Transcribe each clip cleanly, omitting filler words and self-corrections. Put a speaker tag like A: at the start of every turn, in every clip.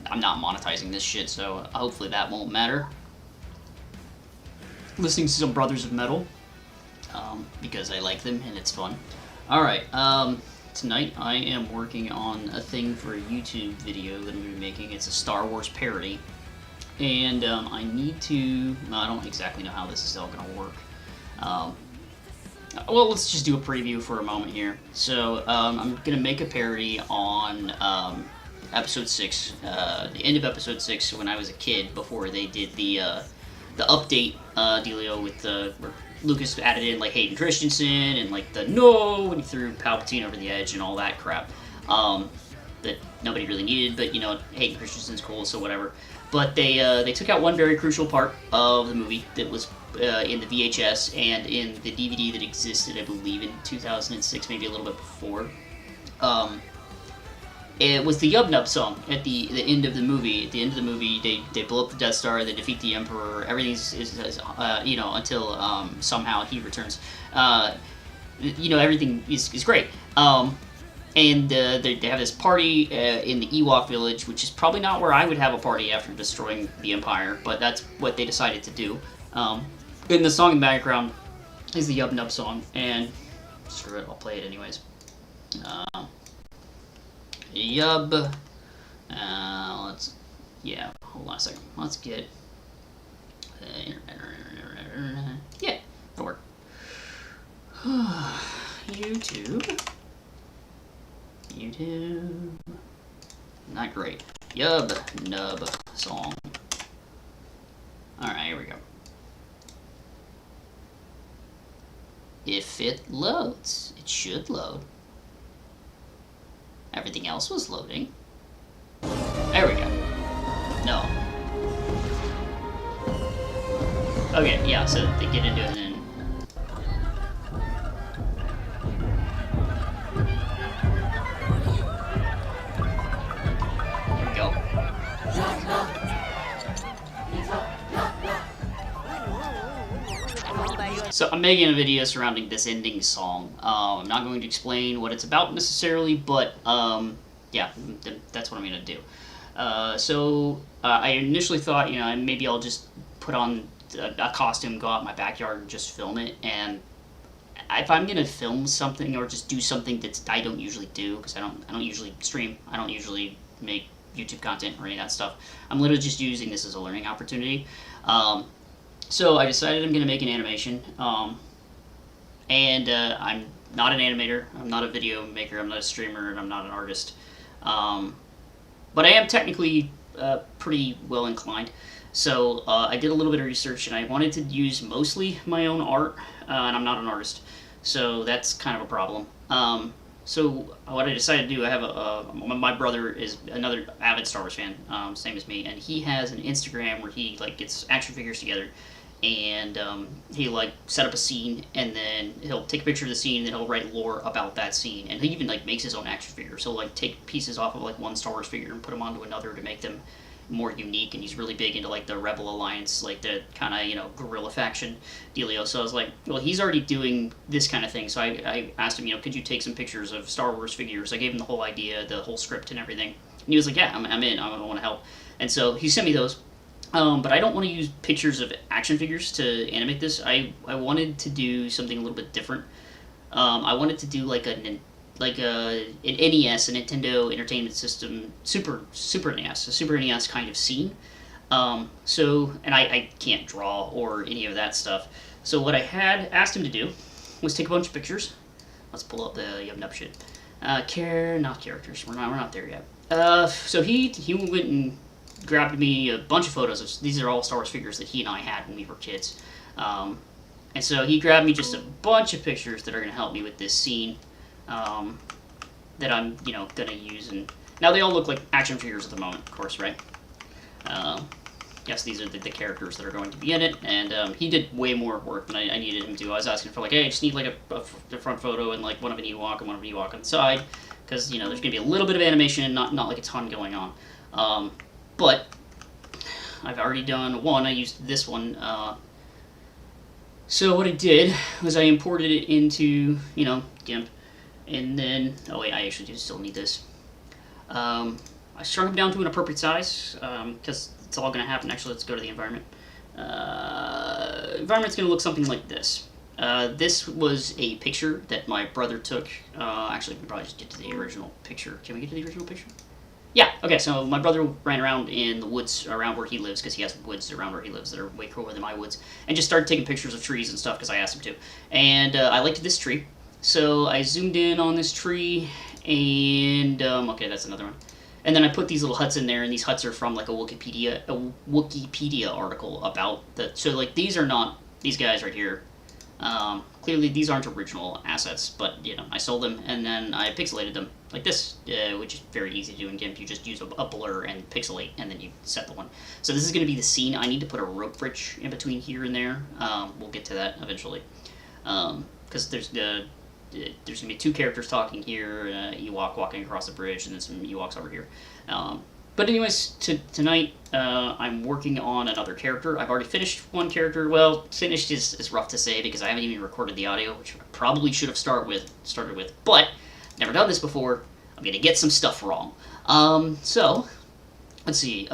A: I'm not monetizing this shit, so hopefully that won't matter. Listening to some Brothers of Metal, because I like them and it's fun. Alright, tonight I am working on a thing for a YouTube video that I'm going to be making. It's a Star Wars parody. And I need to... I don't exactly know how this is all going to work. Well, let's just do a preview for a moment here. So, I'm going to make a parody on Episode 6, the end of Episode 6 when I was a kid, before they did the update dealio with where Lucas added in, like, Hayden Christensen and, like, the no when he threw Palpatine over the edge and all that crap. That nobody really needed, but, you know, Hayden Christensen's cool, so whatever. But they took out one very crucial part of the movie that was in the VHS and in the DVD that existed, I believe, in 2006, maybe a little bit before. It was the Yub Nub song at the end of the movie. At the end of the movie, they blow up the Death Star, they defeat the Emperor, everything is you know, until somehow he returns. You know, everything is great. And they have this party in the Ewok village, which is probably not where I would have a party after destroying the Empire, but that's what they decided to do. In the song in the background is the Yub Nub song, and screw it, I'll play it anyways. Yub. Yeah, hold on a second. Let's get... yeah, that'll work. YouTube. Not great. Yub Nub song. Alright, here we go. If it loads, it should load. Everything else was loading. There we go. No. Okay, yeah, so they get into it and then... There we go. So I'm making a video surrounding this ending song. I'm not going to explain what it's about necessarily, but yeah, that's what I'm going to do. I initially thought, you know, maybe I'll just put on a costume, go out in my backyard and just film it. And if I'm going to film something or just do something that I don't usually do, because I don't usually stream, I don't usually make YouTube content or any of that stuff, I'm literally just using this as a learning opportunity. So I decided I'm going to make an animation, and I'm not an animator, I'm not a video maker, I'm not a streamer, and I'm not an artist, but I am technically pretty well inclined. So I did a little bit of research, and I wanted to use mostly my own art, and I'm not an artist, so that's kind of a problem. So what I decided to do, I have my brother is another avid Star Wars fan, same as me, and he has an Instagram where he like gets action figures together, and he like set up a scene, and then he'll take a picture of the scene, and then he'll write lore about that scene, and he even like makes his own action figures. So like take pieces off of like one Star Wars figure and put them onto another to make them more unique. And he's really big into like the Rebel Alliance, like the kind of, you know, guerrilla faction dealio. So I was like, well, he's already doing this kind of thing, so I asked him, you know, could you take some pictures of Star Wars figures? I gave him the whole idea, the whole script and everything, and he was like, yeah, I'm in, I want to help. And so he sent me those. But I don't want to use pictures of action figures to animate this. I wanted to do something a little bit different. I wanted to do like an NES, a Nintendo Entertainment System, Super NES, a Super NES kind of scene. And I can't draw or any of that stuff. So what I had asked him to do was take a bunch of pictures. Let's pull up the Yub Nub shit. Not characters. We're not there yet. So he went and grabbed me a bunch of photos of, these are all Star Wars figures that he and I had when we were kids. And so he grabbed me just a bunch of pictures that are going to help me with this scene that I'm, you know, going to use. And now they all look like action figures at the moment, of course, right? Yes, these are the characters that are going to be in it, and he did way more work than I needed him to. I was asking for like, hey, I just need like a front photo and like one of an Ewok and one of an Ewok on the side, because, you know, there's going to be a little bit of animation and not like a ton going on. But I've already done one. I used this one. So what I did was I imported it into, you know, GIMP, and then, oh wait, I actually do still need this. I I shrunk them down to an appropriate size because it's all going to happen. Actually, let's go to the environment. Environment's going to look something like this. This was a picture that my brother took. Actually, we can probably just get to the original picture. Can we get to the original picture? Yeah, okay, so my brother ran around in the woods around where he lives, because he has woods around where he lives that are way cooler than my woods, and just started taking pictures of trees and stuff because I asked him to. And I liked this tree, so I zoomed in on this tree, and, okay, that's another one. And then I put these little huts in there, and these huts are from, like, a Wikipedia article about the, so, like, these are not, these guys right here, clearly these aren't original assets, but, you know, I sold them, and then I pixelated them, like this, which is very easy to do in GIMP. You just use a blur and pixelate, and then you set the one. So this is going to be the scene. I need to put a rope bridge in between here and there. We'll get to that eventually. Because there's going to be two characters talking here, Ewok walking across the bridge, and then some Ewoks over here. But anyways, tonight I'm working on another character. I've already finished one character. Well, finished is rough to say because I haven't even recorded the audio, which I probably should have started with. But never done this before. I'm gonna get some stuff wrong. So let's see.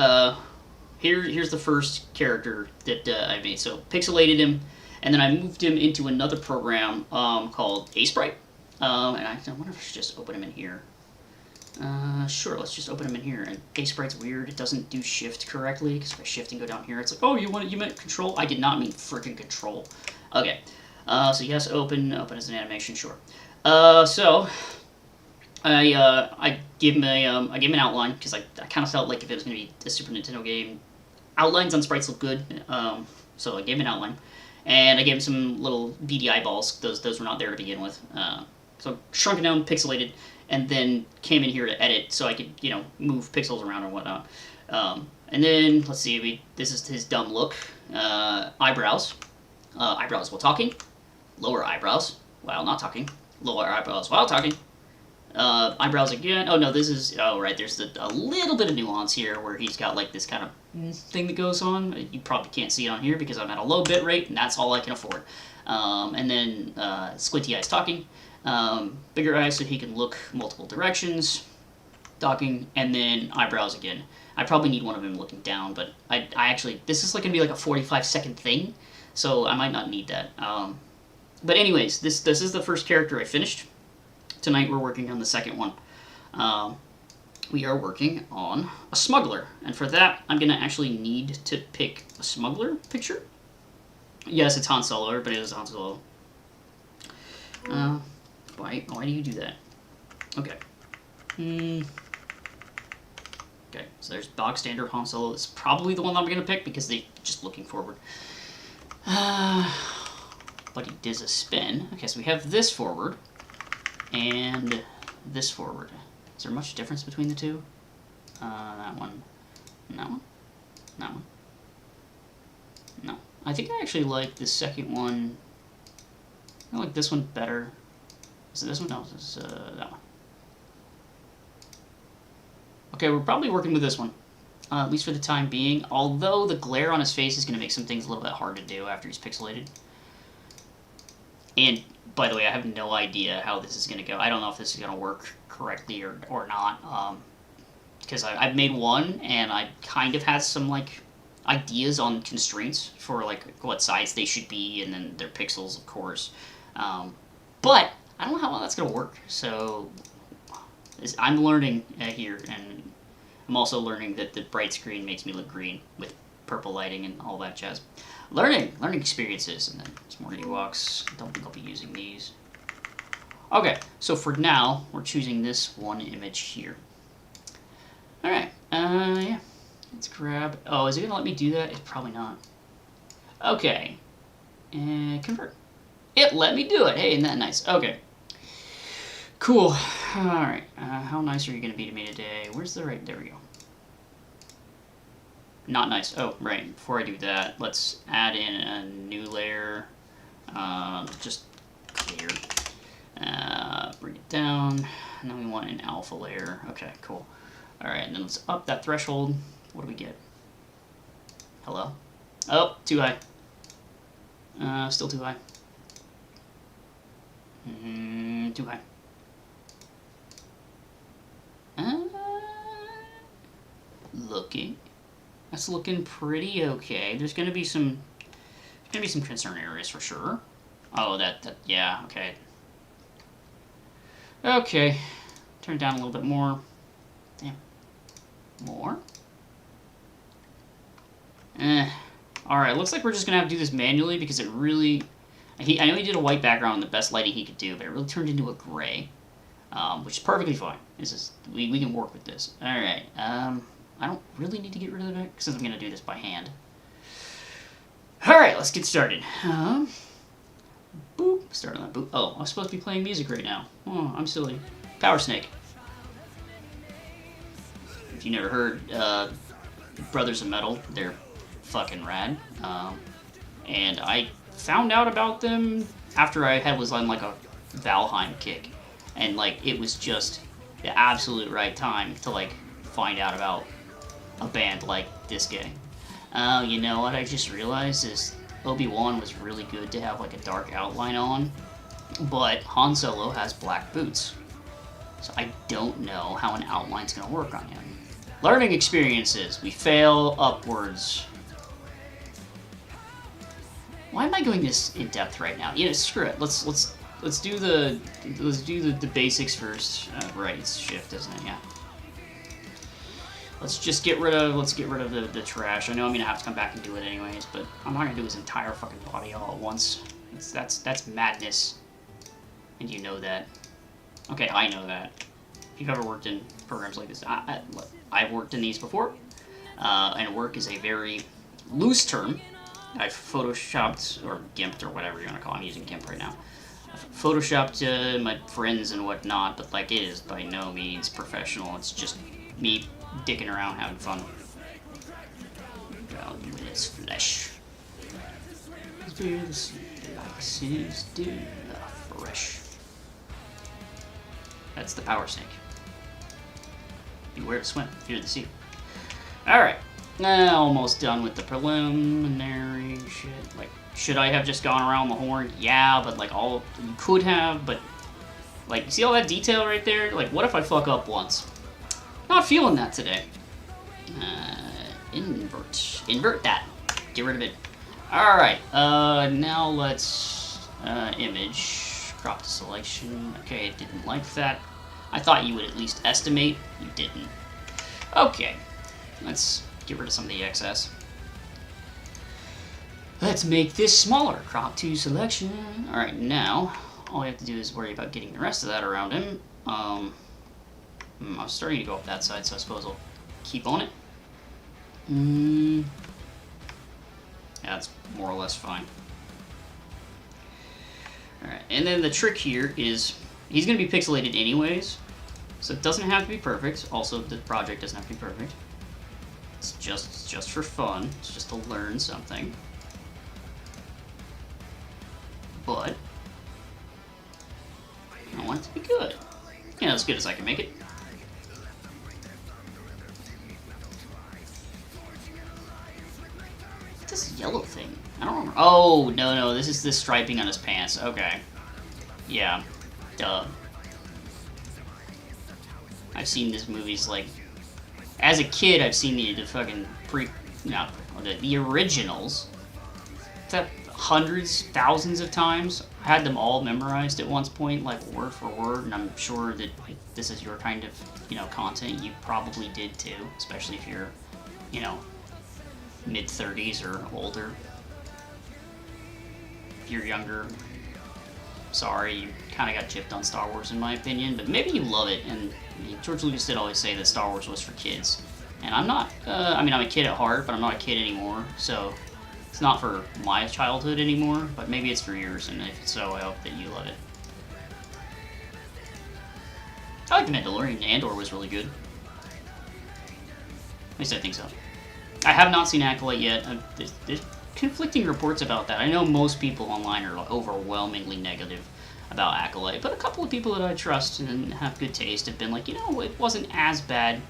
A: Here's the first character that I made. So pixelated him, and then I moved him into another program called Sprite. And I wonder if I should just open him in here. Sure, let's just open them in here. And Sprite's weird. It doesn't do shift correctly, because if I shift and go down here, it's like, oh, you meant control? I did not mean freaking control. Okay. So yes, open as an animation, sure. So I gave him an outline, because I kind of felt like if it was going to be a Super Nintendo game, outlines on sprites look good. So I gave him an outline, and I gave him some little beady eyeballs. Those were not there to begin with. So shrunk it down, pixelated, and then came in here to edit so I could, you know, move pixels around and whatnot. And then, let's see, this is his dumb look. Eyebrows. Eyebrows while talking. Lower eyebrows while not talking. Lower eyebrows while talking. Eyebrows again. Oh no, this is, oh right, there's a little bit of nuance here where he's got like this kind of thing that goes on. You probably can't see it on here because I'm at a low bit rate and that's all I can afford. And then squinty eyes talking. Bigger eyes so he can look multiple directions, talking, and then eyebrows again. I probably need one of them looking down, but I actually, this is like going to be like a 45-second thing, so I might not need that. But anyways, this is the first character I finished. Tonight we're working on the second one. We are working on a smuggler, and for that I'm going to actually need to pick a smuggler picture. Yes, it's Han Solo. Everybody knows Han Solo. Why do you do that? Okay. Okay, so there's dog standard Han Solo. It's probably the one I'm going to pick because they're just looking forward. But he does a spin. Okay, so we have this forward and this forward. Is there much difference between the two? That one. And that one. That one. No. I think I actually like the second one. I like this one better. Is it this one? No, this is that one. Okay, we're probably working with this one, at least for the time being, although the glare on his face is going to make some things a little bit hard to do after he's pixelated. And, by the way, I have no idea how this is going to go. I don't know if this is going to work correctly or not, because I've made one, and I kind of had some, like, ideas on constraints for, like, what size they should be, and then their pixels, of course. But I don't know how well that's going to work, so I'm learning here, and I'm also learning that the bright screen makes me look green with purple lighting and all that jazz. Learning experiences, and then some more Ewoks. Don't think I'll be using these. Okay, so for now, we're choosing this one image here. Alright, yeah. Let's grab, oh, is it going to let me do that? It's probably not. Okay, and convert. It let me do it. Hey, isn't that nice? Okay. Cool. Alright, how nice are you going to be to me today? Where's the right, there we go. Not nice. Oh, right, before I do that, let's add in a new layer. Just clear. Bring it down, and then we want an alpha layer. Okay, cool. Alright, and then let's up that threshold. What do we get? Hello? Oh, too high. Still too high. Too high. looking. That's looking pretty okay. There's gonna be some concern areas for sure. Oh, yeah, okay. Okay, turn it down a little bit more. Damn, more. All right, looks like we're just gonna have to do this manually because it really. I know he did a white background in the best lighting he could do, but it really turned into a gray, which is perfectly fine. This is we can work with this. All right. I don't really need to get rid of it since I'm gonna do this by hand. All right, let's get started. Boop. Start on that boop. Oh, I'm supposed to be playing music right now. Oh, I'm silly. Power Snake. If you never heard Brothers of Metal, they're fucking rad. And I found out about them after I was on like a Valheim kick, and like it was just the absolute right time to like find out about a band like this guy. Oh, you know what I just realized is Obi-Wan was really good to have like a dark outline on, but Han Solo has black boots. So I don't know how an outline's gonna work on him. Learning experiences. We fail upwards. Why am I going this in depth right now? Yeah, screw it. Let's do the basics first. Right, it's shift, isn't it? Yeah. Let's get rid of the trash. I know I'm gonna have to come back and do it anyways, but I'm not gonna do his entire fucking body all at once. That's madness, and you know that. Okay, I know that. If you've ever worked in programs like this, I've worked in these before, and work is a very loose term. I've photoshopped, or gimped, or whatever you want to call it. I'm using GIMP right now. I've photoshopped my friends and whatnot, but like it is by no means professional. It's just me dicking around having fun. Value in his flesh. Fresh. That's the Power Snake. Beware to swim, fear the sea. Alright. Almost done with the preliminary shit. Like, should I have just gone around the horn? Yeah, but like you could have, but like, see all that detail right there? Like, what if I fuck up once? Not feeling that today. Invert that. Get rid of it. Alright, now let's, image, crop to selection. Okay, didn't like that. I thought you would at least estimate. You didn't. Okay, let's get rid of some of the excess. Let's make this smaller. Crop to selection. Alright, now, all I have to do is worry about getting the rest of that around him. I was starting to go up that side, so I suppose I'll keep on it. Yeah, that's more or less fine. Alright, and then the trick here is he's going to be pixelated anyways, so it doesn't have to be perfect. Also, the project doesn't have to be perfect. It's just for fun. It's just to learn something. But I want it to be good. Yeah, as good as I can make it. This yellow thing. I don't remember. Oh, no, this is the striping on his pants. Okay. Yeah. Duh. I've seen these movies, like, as a kid, I've seen the fucking the originals. Hundreds, thousands of times. I had them all memorized at one point, like word for word, and I'm sure that if this is your kind of, content, you probably did too, especially if you're, mid-30s or older. If you're younger, sorry, you kind of got gypped on Star Wars in my opinion, but maybe you love it, and George Lucas did always say that Star Wars was for kids. And I'm not, I'm a kid at heart, but I'm not a kid anymore, so it's not for my childhood anymore, but maybe it's for yours, and if so, I hope that you love it. I like The Mandalorian. Andor was really good. At least I think so. I have not seen Acolyte yet. There's conflicting reports about that. I know most people online are overwhelmingly negative about Acolyte, but a couple of people that I trust and have good taste have been like, it wasn't as bad.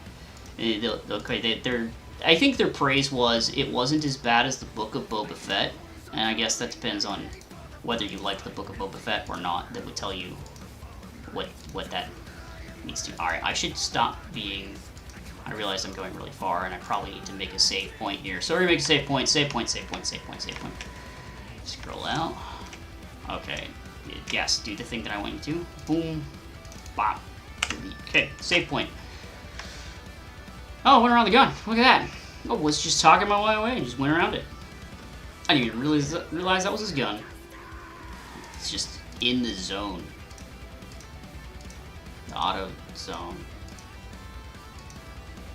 A: I think their praise was it wasn't as bad as the Book of Boba Fett, and I guess that depends on whether you like the Book of Boba Fett or not. That would tell you what that means to. All right, I should stop being I realize I'm going really far, and I probably need to make a save point here. So we're gonna make a save point, save point, save point, save point, save point. Scroll out. Okay. Yes, do the thing that I want you to. Boom. Bop. Delete. Okay, save point. Oh, went around the gun. Look at that. Oh, was just talking my way away and just went around it. I didn't even realize that was his gun. It's just in the zone. The auto zone.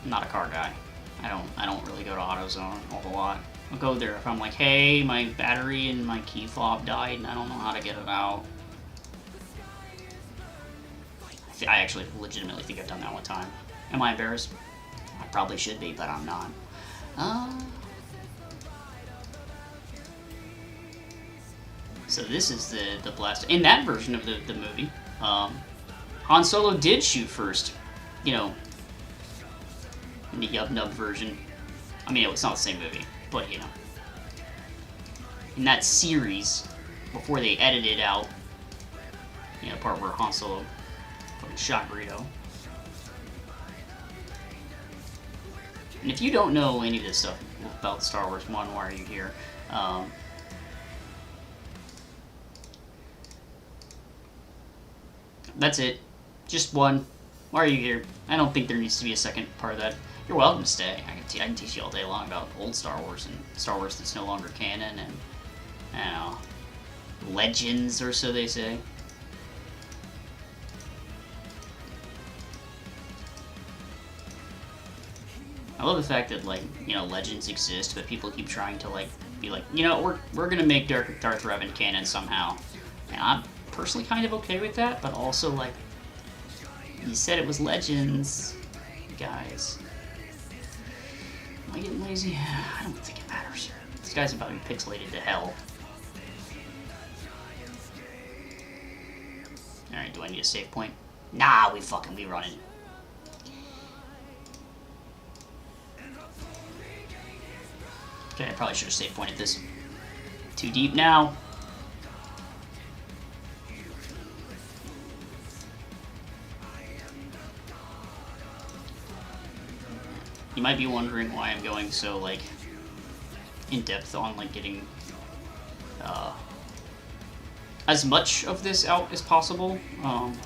A: I'm not a car guy. I don't really go to AutoZone a whole lot. I'll go there if I'm like, hey, my battery and my key fob died and I don't know how to get it out. I actually legitimately think I've done that one time. Am I embarrassed? I probably should be, but I'm not. So this is the blast. In that version of the movie, Han Solo did shoot first. You know, in the Yub Nub version. I mean, it's not the same movie, but you know. In that series, before they edited out, you know, part where Han Solo shot Greedo. And if you don't know any of this stuff about Star Wars, one, why are you here? That's it. Just one. Why are you here? I don't think there needs to be a second part of that. You're welcome to stay. I can teach you all day long about old Star Wars and Star Wars that's no longer canon and, I don't know, legends or so they say. I love the fact that, like, you know, legends exist, but people keep trying to, like, be like, you know, we're gonna make Darth Revan canon somehow. And I'm personally kind of okay with that, but also, like, you said it was legends, guys. Am I getting lazy? I don't think it matters. This guy's about to be pixelated to hell. Alright, do I need a save point? Nah, we running. Okay, I probably should have save pointed this. Too deep now. You might be wondering why I'm going so, like, in depth on, like, getting as much of this out as possible. And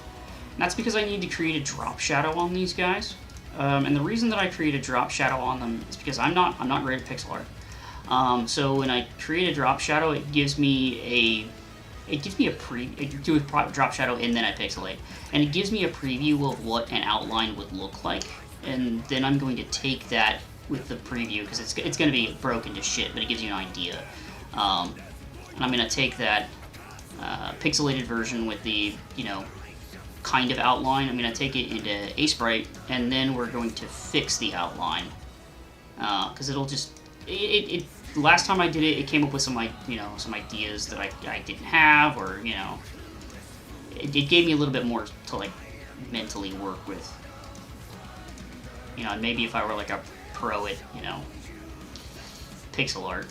A: that's because I need to create a drop shadow on these guys. And the reason that I create a drop shadow on them is because I'm not great at pixel art. So when I create a drop shadow, it gives me a drop shadow and then I pixelate, and it gives me a preview of what an outline would look like. And then I'm going to take that with the preview, because it's going to be broken to shit, but it gives you an idea. And I'm going to take that pixelated version with the, you know, kind of outline. I'm going to take it into Aseprite, and then we're going to fix the outline. Because it'll just... last time I did it, it came up with some, you know, some ideas that I didn't have, or, you know... It gave me a little bit more to, like, mentally work with. You know, and maybe if I were like a pro at, you know, pixel art.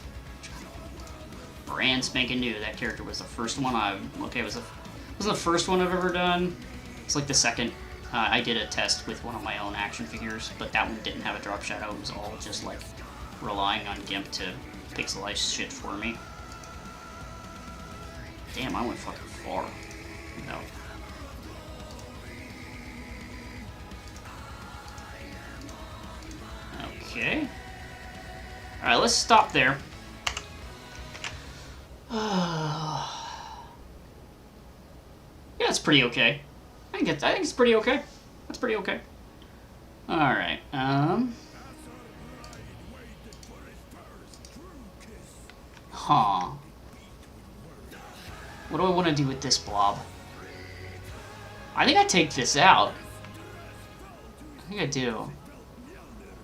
A: Brand spanking new. That character was the first one wasn't the first one I've ever done. It's like the second. I did a test with one of my own action figures, but that one didn't have a drop shadow. It was all just like relying on GIMP to pixelize shit for me. Damn, I went fucking far. No. Okay. Alright, let's stop there. Yeah, it's pretty okay. I think it's pretty okay. That's pretty okay. Alright, Huh. What do I want to do with this blob? I think I take this out. I think I do.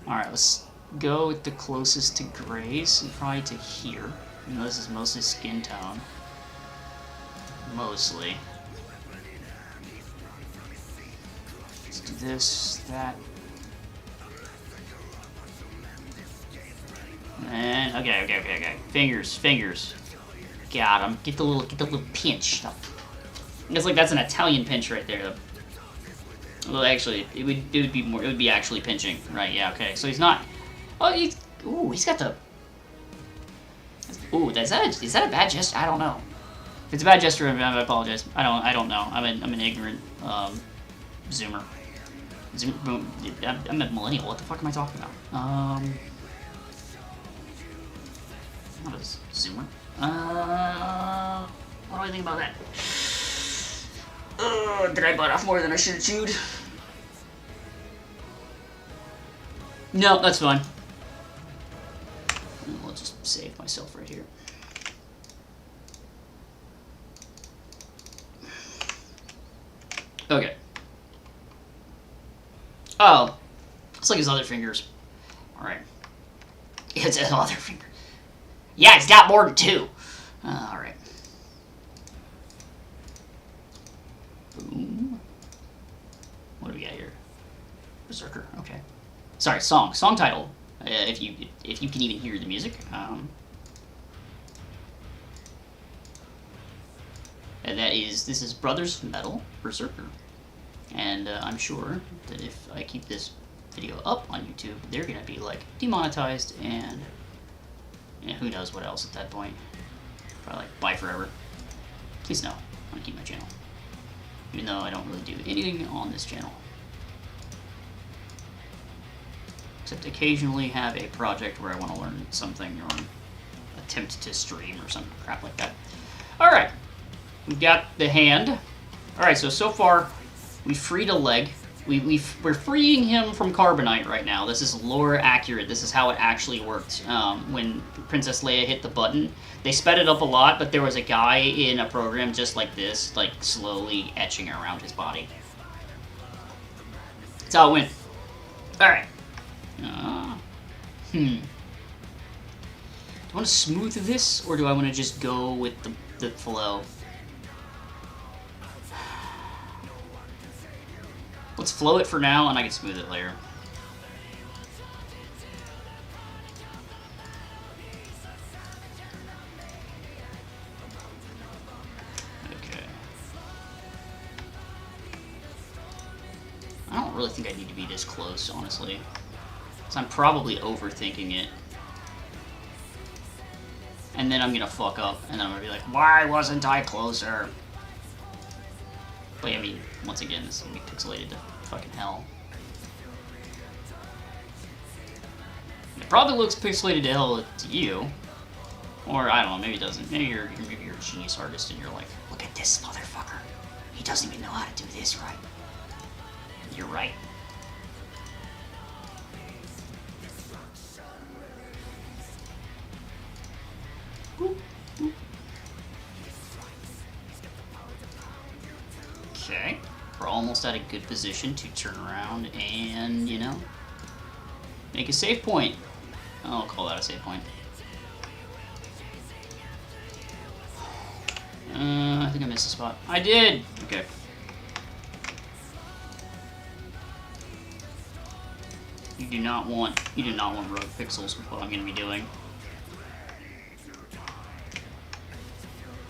A: Alright, let's go with the closest to grays, and probably to here. You know, this is mostly skin tone. Mostly. Let's do this, that. And, okay. Fingers. Got him. Get the little pinch. It's like that's an Italian pinch right there. Well, actually, it would be more. It would be actually pinching, right? Yeah. Okay. So he's not. Oh, he's got the. Ooh, is that a bad gesture? I don't know. If it's a bad gesture, I apologize. I don't know. I'm an ignorant zoomer. I'm a millennial. What the fuck am I talking about? What is zoomer? What do I think about that? Did I bite off more than I should have chewed? No, that's fine. I'll just save myself right here. Okay. Oh. It's like his other fingers. Alright. It's his other finger. Yeah, it's got more than two. Alright. Boom. What do we got here? Berserker. Okay. Sorry, song title. If you can even hear the music. And this is Brothers Metal Berserker. And I'm sure that if I keep this video up on YouTube, they're gonna be like demonetized and who knows what else at that point. Probably like bye forever. Please no. I want to keep my channel. Even though I don't really do anything on this channel. Except occasionally have a project where I want to learn something or attempt to stream or some crap like that. Alright. We've got the hand. Alright, so far we freed a leg. We're freeing him from Carbonite right now. This is lore accurate. This is how it actually worked. When Princess Leia hit the button, they sped it up a lot, but there was a guy in a program just like this, like slowly etching around his body. That's how it went. Alright. Do I want to smooth this, or do I want to just go with the flow? Let's flow it for now, and I can smooth it later. Okay. I don't really think I need to be this close, honestly. So I'm probably overthinking it. And then I'm gonna fuck up, and then I'm gonna be like, why wasn't I closer? But I mean, once again, this is gonna be pixelated to fucking hell. It probably looks pixelated to hell to you. Or, I don't know, maybe it doesn't. Maybe you're a genius artist and you're like, look at this motherfucker. He doesn't even know how to do this right. You're right. Okay, we're almost at a good position to turn around and, you know, make a save point. I'll call that a save point. I think I missed a spot. I did! Okay. You do not want rogue pixels with what I'm going to be doing.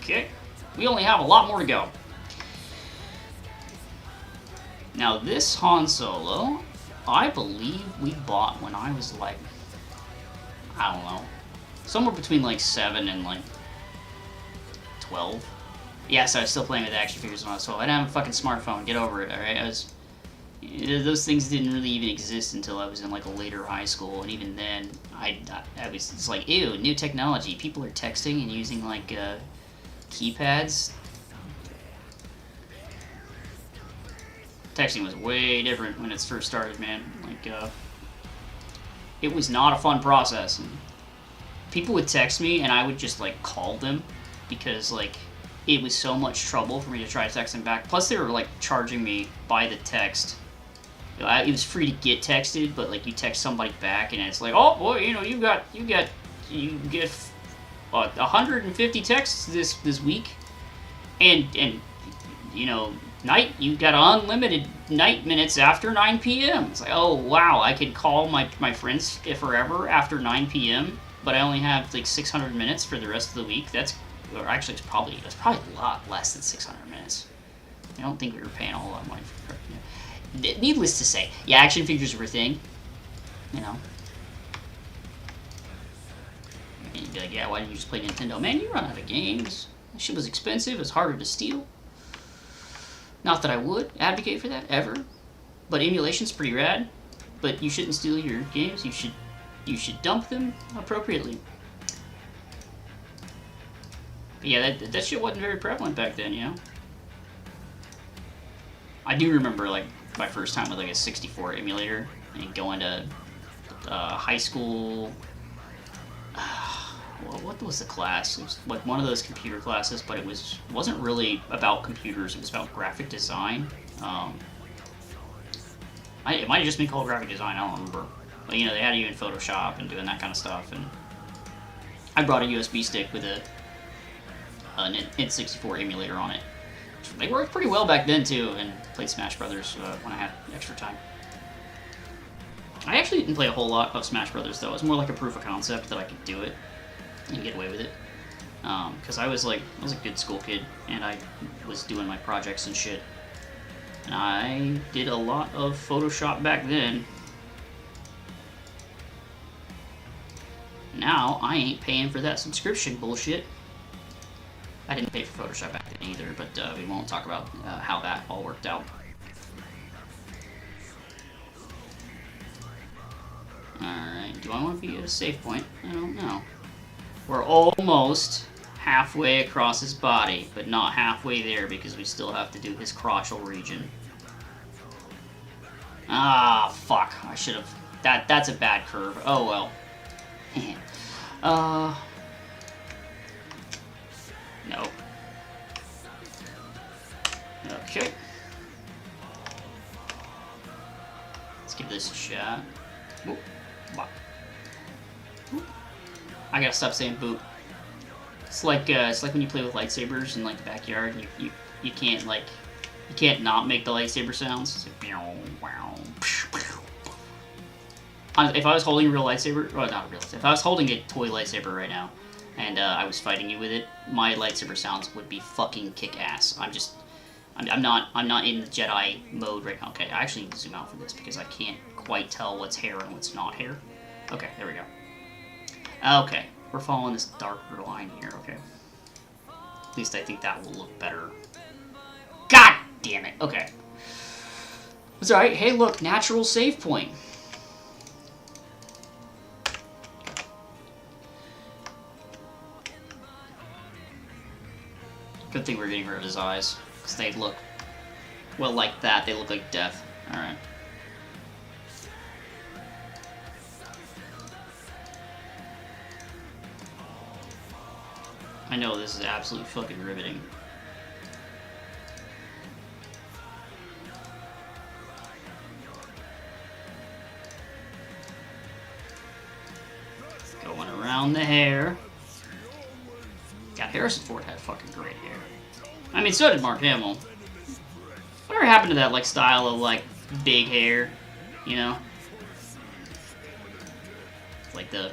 A: Okay, we only have a lot more to go. Now this Han Solo, I believe we bought when I was like, I don't know, somewhere between like 7 and like 12. Yes, I was still playing with action figures when I was 12. I didn't have a fucking smartphone, get over it, alright? Those things didn't really even exist until I was in like a later high school, and even then, it's like, ew, new technology. People are texting and using like keypads. Texting was way different when it first started, man. Like, it was not a fun process. And people would text me, and I would just, like, call them, because, like, it was so much trouble for me to try to text them back. Plus, they were, like, charging me by the text. It was free to get texted, but, like, you text somebody back, and it's like, oh, boy, you know, you get 150 texts this week, and you know, you got unlimited night minutes after 9 p.m. It's like, oh wow, I could call my friends forever after 9 p.m. but I only have like 600 minutes for the rest of the week. Or actually, it's probably a lot less than 600 minutes. I don't think we were paying a whole lot of money for it. needless to say, yeah, action figures were a thing. You know. And you'd be like, yeah, why didn't you just play Nintendo? Man, you run out of games. That shit was expensive. It's harder to steal. Not that I would advocate for that ever, but emulation's pretty rad. But you shouldn't steal your games. You should dump them appropriately. But yeah, that shit wasn't very prevalent back then, you know. I do remember like my first time with like a 64 emulator and going to high school. What was the class? It was like one of those computer classes, but it wasn't really about computers. It was about graphic design. It might have just been called graphic design. I don't remember. But you know, they had you in Photoshop and doing that kind of stuff. And I brought a USB stick with a N64 emulator on it. They worked pretty well back then too, and played Smash Brothers when I had extra time. I actually didn't play a whole lot of Smash Brothers though. It was more like a proof of concept that I could do it and get away with it. Because I was a good school kid, and I was doing my projects and shit. And I did a lot of Photoshop back then. Now, I ain't paying for that subscription bullshit. I didn't pay for Photoshop back then either, but we won't talk about how that all worked out. Alright, do I want to be at a save point? I don't know. We're almost halfway across his body, but not halfway there because we still have to do his crotchal region. Ah, fuck. I should have... That's a bad curve. Oh, well. No. Okay. Let's give this a shot. Whoop. Whoop. I gotta stop saying boop. It's like when you play with lightsabers in like the backyard. You can't not make the lightsaber sounds. It's like, if I was holding a real lightsaber, well, not a real lightsaber, if I was holding a toy lightsaber right now, and I was fighting you with it, my lightsaber sounds would be fucking kick-ass. I'm not in the Jedi mode right now. Okay, I actually need to zoom out for this because I can't quite tell what's hair and what's not hair. Okay, there we go. Okay, we're following this darker line here, okay. At least I think that will look better. God damn it, okay. It's alright, hey look, natural save point. Good thing we're getting rid of his eyes, because they look, well, like that, they look like death. Alright. I know this is absolutely fucking riveting. Going around the hair. God, Harrison Ford had fucking great hair. I mean, so did Mark Hamill. Whatever happened to that, like, style of, like, big hair, you know? Like, the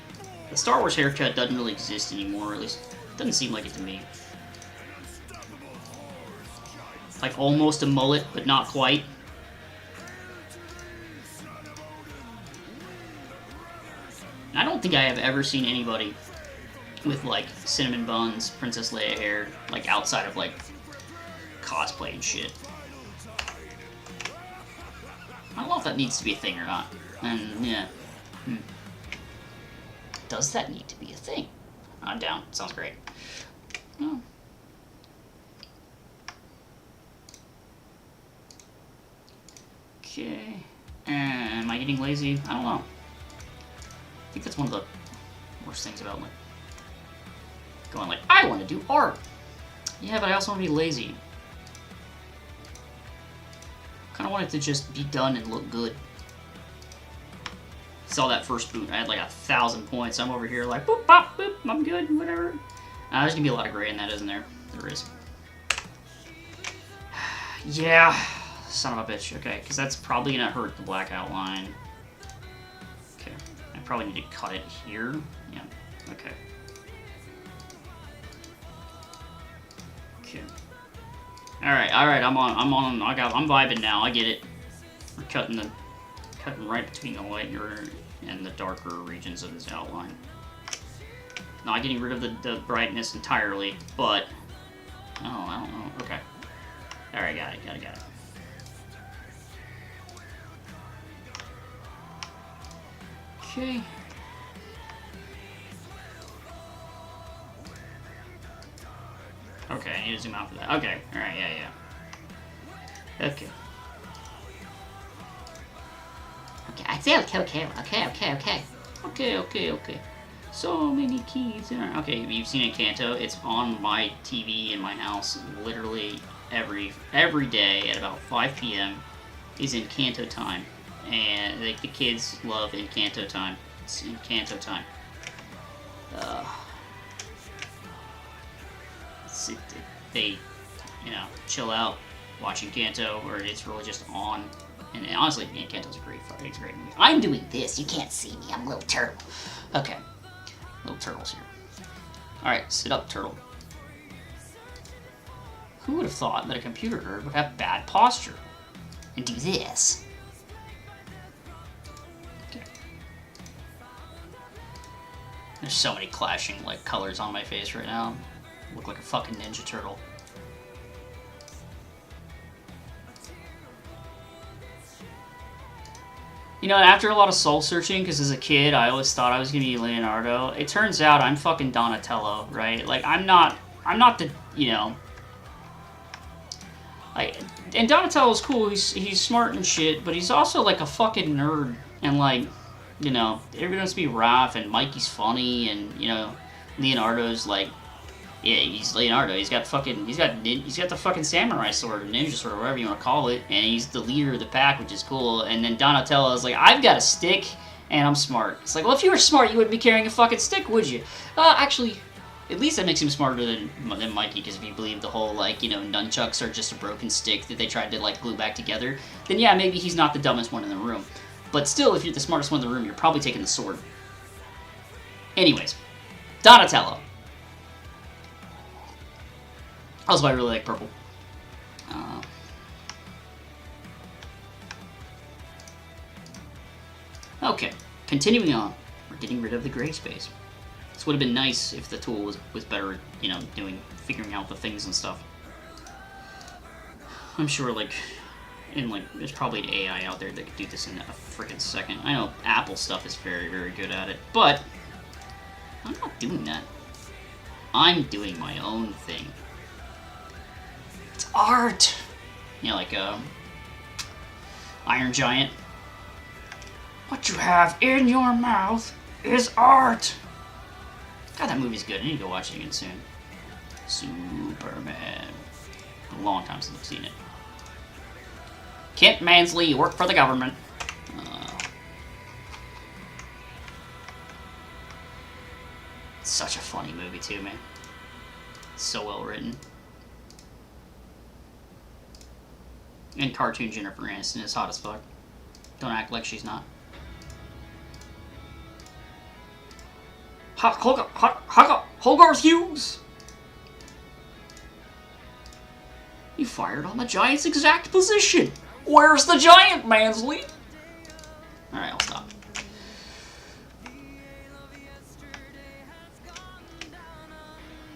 A: Star Wars haircut doesn't really exist anymore, or at least, it doesn't seem like it to me. Like, almost a mullet, but not quite. And I don't think I have ever seen anybody with, like, cinnamon buns, Princess Leia hair, like, outside of, like, cosplay and shit. I don't know if that needs to be a thing or not. And, yeah. Does that need to be a thing? I'm down. Sounds great. Oh. Okay. Am I getting lazy? I don't know. I think that's one of the worst things about, like, going like, I want to do art. Yeah, but I also want to be lazy. Kind of want it to just be done and look good. Saw that first boot, I had like 1,000 points. I'm over here like, boop, bop, boop, I'm good, whatever. There's gonna be a lot of gray in that, isn't there? There is. Yeah, son of a bitch. Okay, because that's probably gonna hurt the black outline. Okay, I probably need to cut it here. Yeah, okay. Okay. All right. I'm vibing now. I get it. We're cutting right between the lighter and the darker regions of his outline. Not getting rid of the brightness entirely, but... Oh, I don't know. Okay. Alright, got it. Okay. Okay, I need to zoom out for that. Okay, alright, yeah. Okay. Okay, I say okay. So many keys in there. Okay, you've seen Encanto. It's on my TV in my house literally every day at about 5 p.m. is Encanto time. And like the kids love Encanto time. It's Encanto time. They, chill out, watch Encanto, or it's really just on. And honestly, Encanto's a great movie. I'm doing this. You can't see me. I'm a little turtle. Okay. Little turtles here. Alright, sit up, turtle. Who would have thought that a computer nerd would have bad posture? And do this? Okay. There's so many clashing, colors on my face right now. I look like a fucking Ninja Turtle. After a lot of soul searching, because as a kid I always thought I was gonna be Leonardo, it turns out I'm fucking Donatello, right? I'm not the, and Donatello's cool, he's smart and shit, but he's also a fucking nerd, and everyone wants to be Raph, and Mikey's funny, and, Leonardo's yeah, he's Leonardo. He's got the fucking samurai sword or ninja sword or whatever you want to call it, and he's the leader of the pack, which is cool. And then Donatello is I've got a stick and I'm smart. It's well, if you were smart, you wouldn't be carrying a fucking stick, would you? Actually, at least that makes him smarter than Mikey, because if you believe the whole nunchucks are just a broken stick that they tried to glue back together, then yeah, maybe he's not the dumbest one in the room. But still, if you're the smartest one in the room, you're probably taking the sword. Anyways, Donatello. Also, I really like purple. Okay, continuing on. We're getting rid of the gray space. This would have been nice if the tool was better at, figuring out the things and stuff. I'm sure, there's probably an AI out there that could do this in a freaking second. I know Apple stuff is very, very good at it, but I'm not doing that. I'm doing my own thing. It's art! Iron Giant. What you have in your mouth is art! God, that movie's good. I need to go watch it again soon. Superman. A long time since I've seen it. Kent Mansley, you work for the government. It's such a funny movie too, man. It's so well written. And cartoon Jennifer Aniston is hot as fuck. Don't act like she's not. Hogarth Hughes! You fired on the Giant's exact position! Where's the Giant, Mansley? Alright, I'll stop.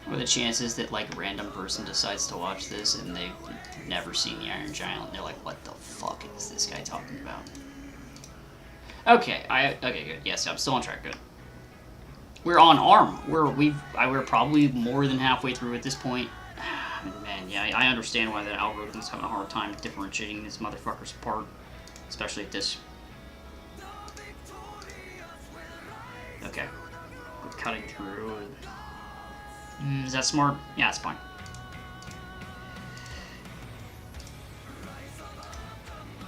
A: What are the chances that, a random person decides to watch this and they've never seen the Iron Giant and they're like, what the fuck is this guy talking about? Okay, okay, good. Yes, I'm still on track, good. We're on ARM. We're probably more than halfway through at this point. Man, yeah, I understand why that algorithm's having a hard time differentiating these motherfuckers apart. Especially at this. Okay. We're cutting through. Is that smart? Yeah, it's fine.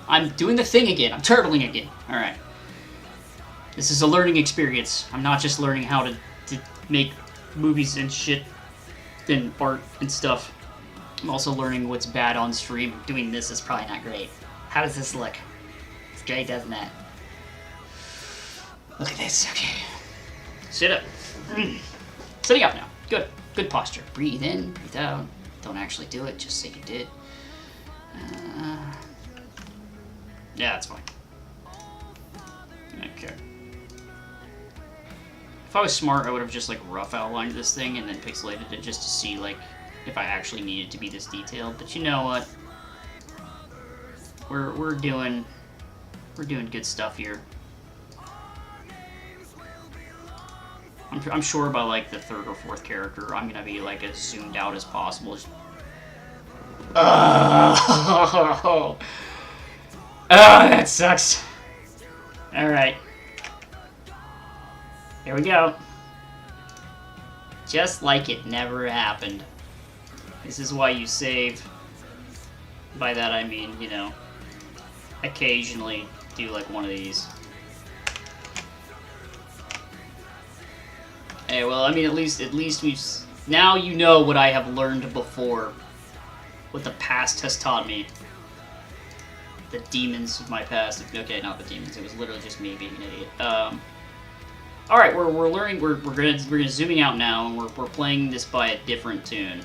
A: I'm doing the thing again. I'm turtling again. Alright. This is a learning experience. I'm not just learning how to make movies and shit and art and stuff. I'm also learning what's bad on stream. Doing this is probably not great. How does this look? It's great, doesn't it? Look at this. Okay. Sit up. Sitting up now. Good. Good posture. Breathe in, breathe out. Don't actually do it, just say you did. Yeah, that's fine. Okay. If I was smart, I would have just like rough outlined this thing and then pixelated it just to see like if I actually needed to be this detailed. But you know what? We're doing good stuff here. I'm sure by like the third or fourth character, I'm gonna be like as zoomed out as possible. Oh, that sucks. All right, here we go. Just like it never happened. This is why you save. By that I mean, you know, occasionally do like one of these. Hey, well, I mean, at least we've... Now you know what I have learned before. What the past has taught me. The demons of my past. Okay, not the demons. It was literally just me being an idiot. Alright, we're learning... We're gonna zooming out now, and we're playing this by a different tune.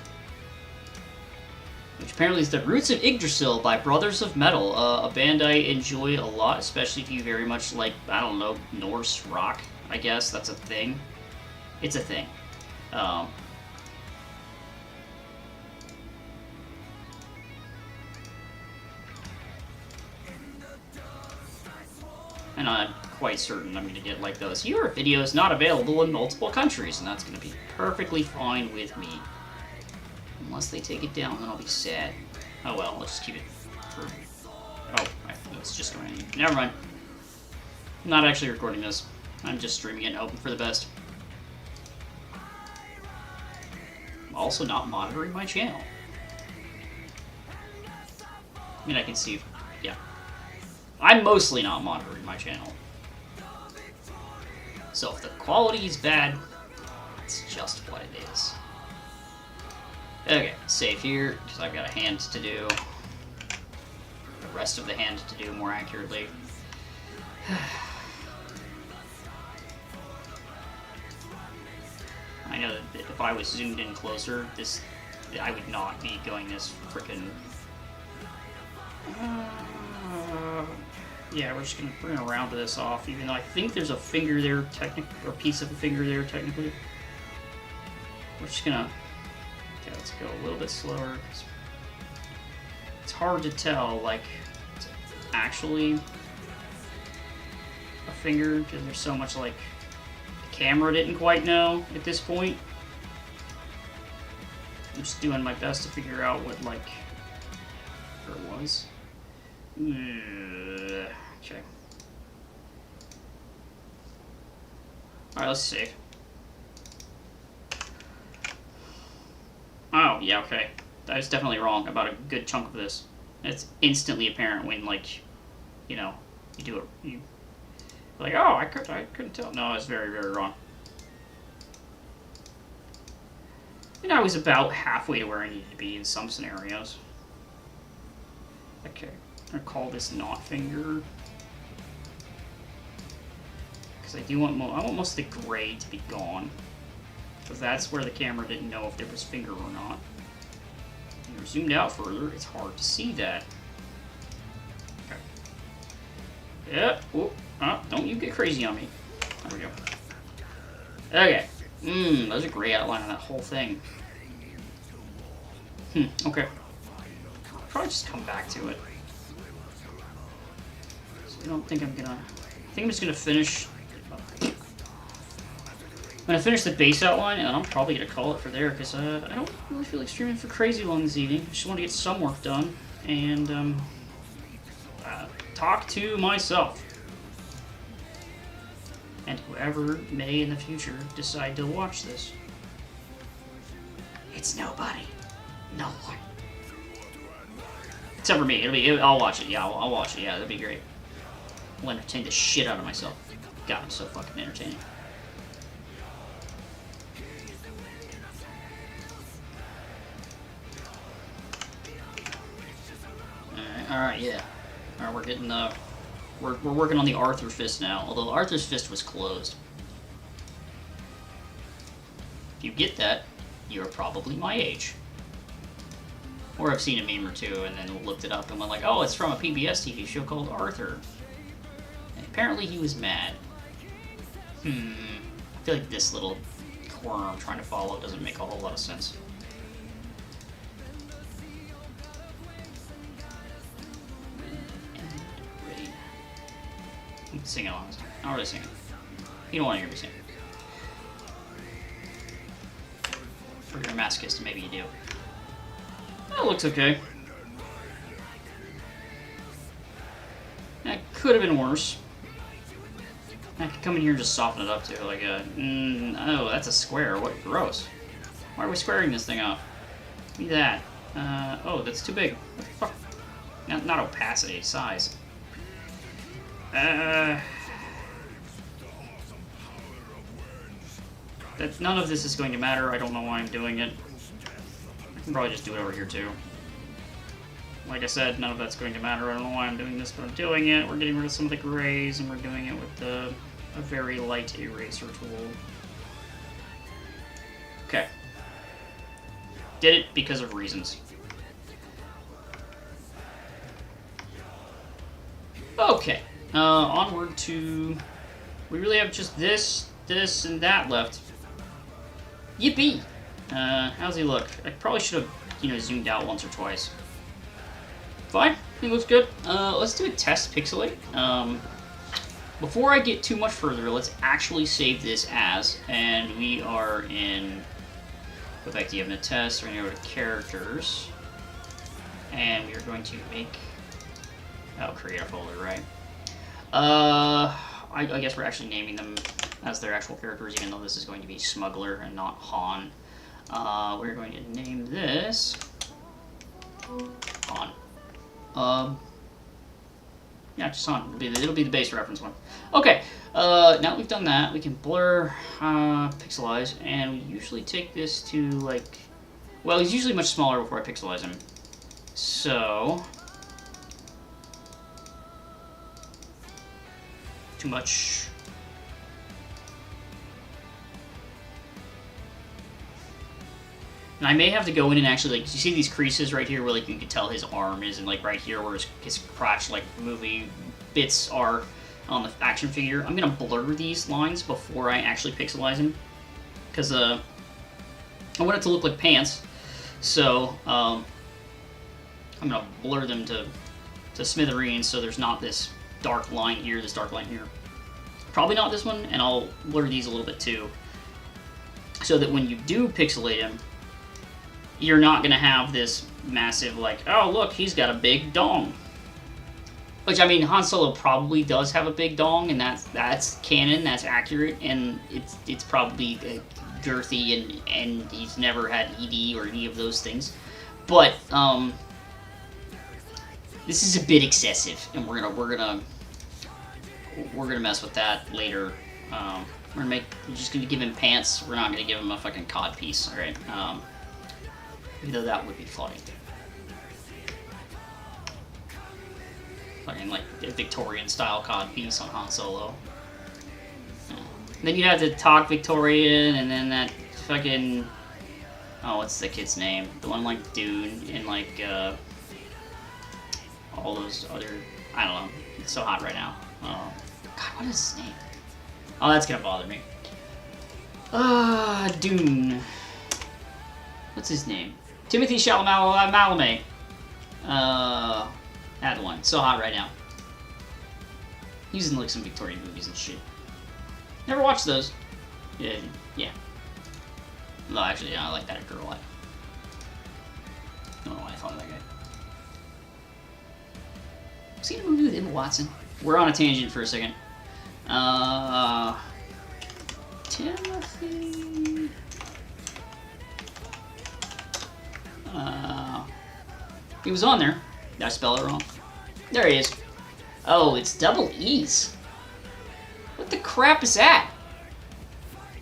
A: Which apparently is The Roots of Yggdrasil by Brothers of Metal. A band I enjoy a lot, especially if you very much like, I don't know, Norse rock, I guess. That's a thing. It's a thing. And I'm quite certain I'm going to get like those. Your video is not available in multiple countries, and that's going to be perfectly fine with me. Unless they take it down, then I'll be sad. Oh well, let's just keep it for... Oh, it's just going to... Never mind. I'm not actually recording this. I'm just streaming it and hoping for the best. Also not monitoring my channel. I mean, I can see... Yeah. I'm mostly not monitoring my channel. So if the quality is bad, that's just what it is. Okay, save here, because I've got a hand to do. The rest of the hand to do, more accurately. I know that if I was zoomed in closer, I would not be going this frickin'... yeah, we're gonna round this off, even though I think there's a finger there, or a piece of a finger there, technically. We're just gonna... Okay, let's go a little bit slower. It's hard to tell, like, it's actually a finger, because there's so much, like, the camera didn't quite know at this point. I'm just doing my best to figure out what, like, where it was. Okay. Alright, let's save. Oh, yeah, okay. I was definitely wrong about a good chunk of this. It's instantly apparent when, like, you know, you do it, you... Like, oh, I couldn't tell. No, I was very, very wrong. And I was about halfway to where I needed to be in some scenarios. Okay, I'm gonna call this not finger. Because I do want I want most of the gray to be gone. Because that's where the camera didn't know if there was finger or not. When you're zoomed out further, it's hard to see that. Okay. Yep. Oh, don't you get crazy on me. There we go. Okay. There's a gray outline on that whole thing. Okay. I'll probably just come back to it. So I don't think I'm gonna... I think I'm just gonna finish... I'm gonna finish the base outline, and I'm probably gonna call it for there, because I don't really feel like streaming for crazy long this evening. I just want to get some work done, and talk to myself. And whoever may in the future decide to watch this. It's nobody. No one. Except for me. I'll watch it. Yeah, I'll watch it. Yeah, that'd be great. I'll entertain the shit out of myself. God, I'm so fucking entertaining. Alright, yeah. Alright, we're getting the... We're working on the Arthur Fist now, although Arthur's Fist was closed. If you get that, you're probably my age. Or I've seen a meme or two and then looked it up and went like, oh, it's from a PBS TV show called Arthur. And apparently he was mad. I feel like this little corner I'm trying to follow doesn't make a whole lot of sense. I'm singing along. Not really singing. You don't want to hear me sing. For your masochist, maybe you do. That looks okay. That could have been worse. I could come in here and just soften it up too, like oh, that's a square. What gross. Why are we squaring this thing up? Give me that. Oh, that's too big. What the fuck? Not opacity, size. That none of this is going to matter. I don't know why I'm doing it. I can probably just do it over here too. Like I said, none of that's going to matter. I don't know why I'm doing this, but I'm doing it. We're getting rid of some of the grays, and we're doing it with a very light eraser tool. Okay. Did it because of reasons. Okay. Onward to... We really have just this, and that left. Yippee! How's he look? I probably should have, zoomed out once or twice. Fine. He looks good. Let's do a test pixelate. Before I get too much further, let's actually save this as, and we are in... Go back to the event test. We're going to go to characters. And we are going to make... Oh, create a folder, right? I guess we're actually naming them as their actual characters, even though this is going to be Smuggler and not Han. We're going to name this Han. Yeah, just Han. It'll be the base reference one. Okay, now that we've done that, we can blur, pixelize, and we usually take this to, like... Well, he's usually much smaller before I pixelize him. So... Too much. And I may have to go in and actually, like, you see these creases right here where, like, you can tell his arm is, and, like, right here where his crotch, like, movie bits are on the action figure. I'm gonna blur these lines before I actually pixelize him. Because, I want it to look like pants. So, I'm gonna blur them to smithereens so there's not this dark line here, this dark line here. Probably not this one, and I'll blur these a little bit too. So that when you do pixelate him, you're not going to have this massive, like, oh, look, he's got a big dong. Which, I mean, Han Solo probably does have a big dong, and that's canon, that's accurate, and it's probably girthy, and he's never had ED or any of those things. But, this is a bit excessive, and we're gonna mess with that later. We're just gonna give him pants. We're not gonna give him a fucking cod piece, all right? Even though that would be funny. Fucking like a Victorian style cod piece on Han Solo. Then you'd have to talk Victorian, and then that fucking... Oh, what's the kid's name? The one like Dune and like all those other... I don't know. It's so hot right now. God, what is his name? Oh, that's gonna bother me. Dune. What's his name? Timothy Chalamet. That one. So hot right now. He's in like some Victorian movies and shit. Never watched those. Yeah. No, actually, yeah, I like that girl. I don't know why I thought of that guy. Was he in a movie with Emma Watson? We're on a tangent for a second. Timothy... he was on there. Did I spell it wrong? There he is. Oh, it's double E's. What the crap is that?